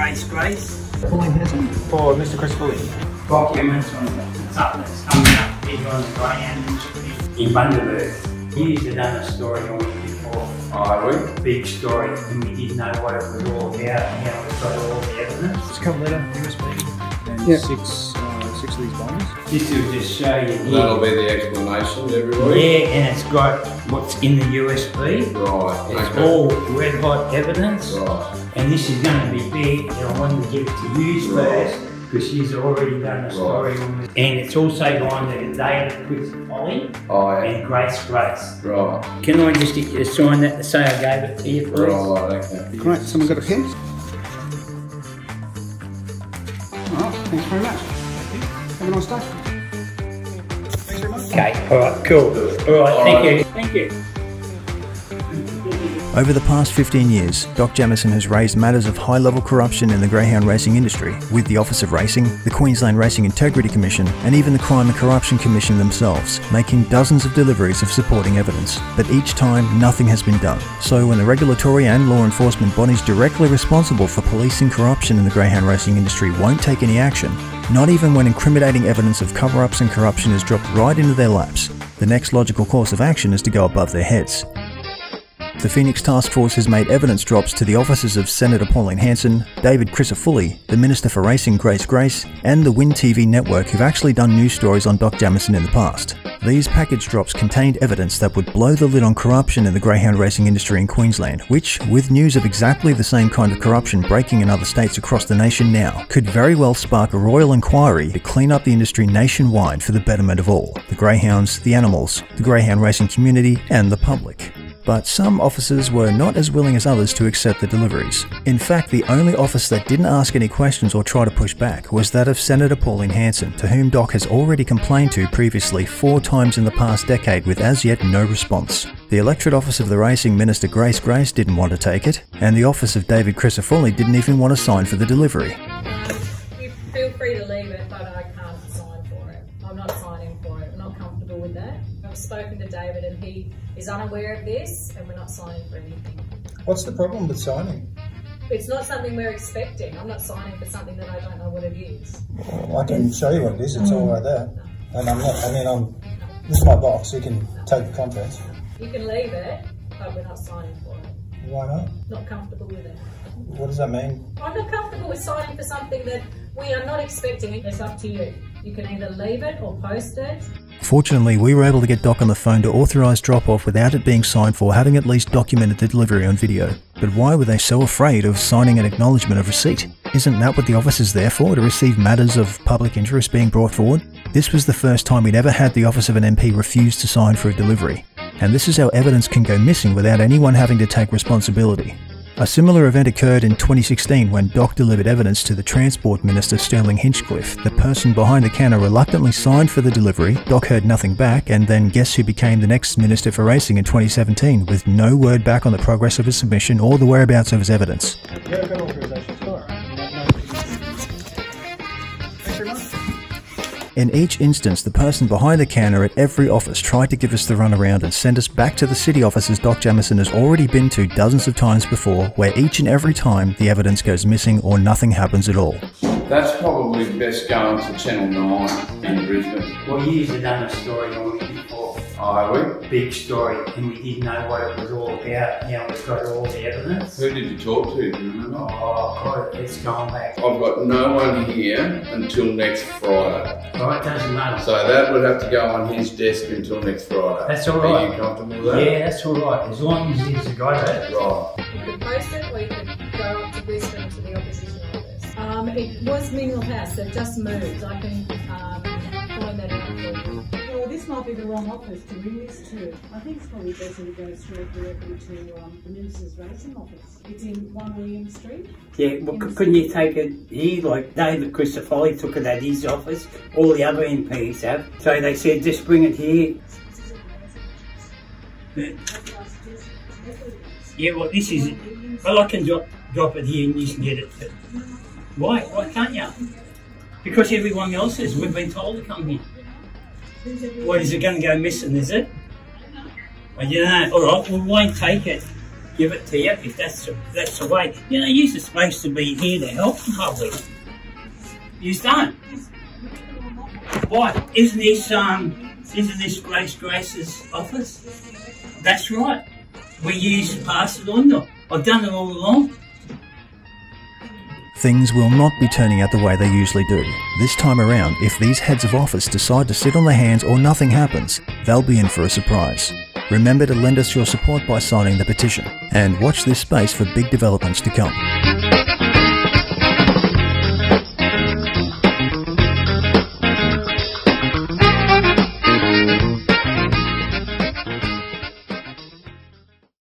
Grace. Pauline Hanson. For Mr. Crisafulli. Documents on something that's coming up big on the greyhound industry in Bundaberg. We used to done a story on it before. Oh, we? Big story, and we didn't know what it was all about, and how we've got all the evidence. It's a cover letter, USB, and Yep. six of these bombs. This will just show you here. That'll be the explanation every week? Yeah, and it's got what's in the USB. Right, It's okay. all red hot evidence. Right. And this is going to be big, and I wanted to give it to you first, because she's already done a story on this. And it's also gone to David Crisafulli Oh, yeah. and Grace. Right. Can I just sign that to say I gave it to you, please? Right, okay. Great, someone got a pen? Alright, thanks very much. Have a nice day. Thanks very much. Okay, alright, cool. Alright, thank you. Thank you. Over the past 15 years, Doc Jamieson has raised matters of high-level corruption in the greyhound racing industry with the Office of Racing, the Queensland Racing Integrity Commission, and even the Crime and Corruption Commission themselves, making dozens of deliveries of supporting evidence. But each time, nothing has been done. So when the regulatory and law enforcement bodies directly responsible for policing corruption in the greyhound racing industry won't take any action, not even when incriminating evidence of cover-ups and corruption is dropped right into their laps, the next logical course of action is to go above their heads. The Phoenix Task Force has made evidence drops to the offices of Senator Pauline Hanson, David Crisafulli, the Minister for Racing Grace, and the Win TV network who've actually done news stories on Doc Jamieson in the past. These package drops contained evidence that would blow the lid on corruption in the greyhound racing industry in Queensland, which, with news of exactly the same kind of corruption breaking in other states across the nation now, could very well spark a royal inquiry to clean up the industry nationwide for the betterment of all: the greyhounds, the animals, the greyhound racing community, and the public. But some officers were not as willing as others to accept the deliveries. In fact, the only office that didn't ask any questions or try to push back was that of Senator Pauline Hanson, to whom Doc has already complained to previously 4 times in the past decade with as yet no response. The electorate office of the Racing Minister Grace didn't want to take it, and the office of David Crisafulli didn't even want to sign for the delivery. You feel free to leave it, but I can't sign for it. I'm not signing for it. I'm not comfortable with that. I've spoken to David and he is unaware of this, and we're not signing for anything. What's the problem with signing? It's not something we're expecting. I'm not signing for something that I don't know what it is. Well, I can show you what it is, it's all right there. And I'm not, this is my box, you can take the contents. You can leave it, but we're not signing for it. Why not? Not comfortable with it. What does that mean? I'm not comfortable with signing for something that we are not expecting. It's up to you. You can either leave it or post it. Fortunately, we were able to get Doc on the phone to authorise drop-off without it being signed for, having at least documented the delivery on video. But why were they so afraid of signing an acknowledgement of receipt? Isn't that what the office is there for, to receive matters of public interest being brought forward? This was the first time we'd ever had the office of an MP refuse to sign for a delivery. And this is how evidence can go missing without anyone having to take responsibility. A similar event occurred in 2016 when Doc delivered evidence to the Transport Minister Sterling Hinchcliffe. The person behind the counter reluctantly signed for the delivery, Doc heard nothing back, and then guess who became the next Minister for Racing in 2017, with no word back on the progress of his submission or the whereabouts of his evidence. Yeah, got authorisation for it. Thanks very much. In each instance, the person behind the counter at every office tried to give us the runaround and send us back to the city offices Doc Jamieson has already been to dozens of times before, where each and every time the evidence goes missing or nothing happens at all. That's probably best going to Channel 9 in Brisbane. Well, you used to done a story on it before. Oh, we? Big story, and we didn't know what it was all about. Now we've got all the evidence. Who did you talk to, do you remember? Oh, God, it's gone back. I've got no one here until next Friday. Right, doesn't matter. So that would have to go on his desk until next Friday. That's all right. Are you comfortable with that? Yeah, that's all right, as long as he's got it. Right. You could post it or you could go up to Brisbane to the opposition office. It was Mineral House that just moved. I can find that out for you. Well, this might be the wrong office to ring this to. I think it's probably better to go straight directly to the Minister's Racing office. It's in 1 William Street. Yeah, well, couldn't you take it here, like David Crisafulli took it at his office, all the other MPs have. So they said, just bring it here. Yeah, well, this is it. Well, I can drop it here and you can get it. But why can't you? Because everyone else is. We've been told to come here. What, is it going to go missing, is it? Well, you know, all right, we won't take it. give it to you if that's the way. You know, you're supposed to be here to help the public. You don't. Why? Isn't this Grace's office? That's right. We used to pass it on. I've done it all along. Things will not be turning out the way they usually do. This time around, if these heads of office decide to sit on their hands or nothing happens, they'll be in for a surprise. Remember to lend us your support by signing the petition, and watch this space for big developments to come.